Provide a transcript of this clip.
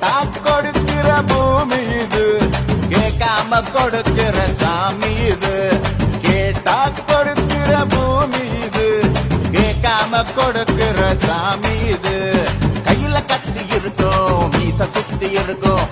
கேட்டா கொடுக்கிற பூமி இது, கேட்காம கொடுக்கிற சாமி இது. கேட்டா கொடுக்கிற பூமி இது, கேட்காம கொடுக்கிற சாமி இது. கையில கத்தி இருக்கும், மீச சுத்தி இருக்கும்,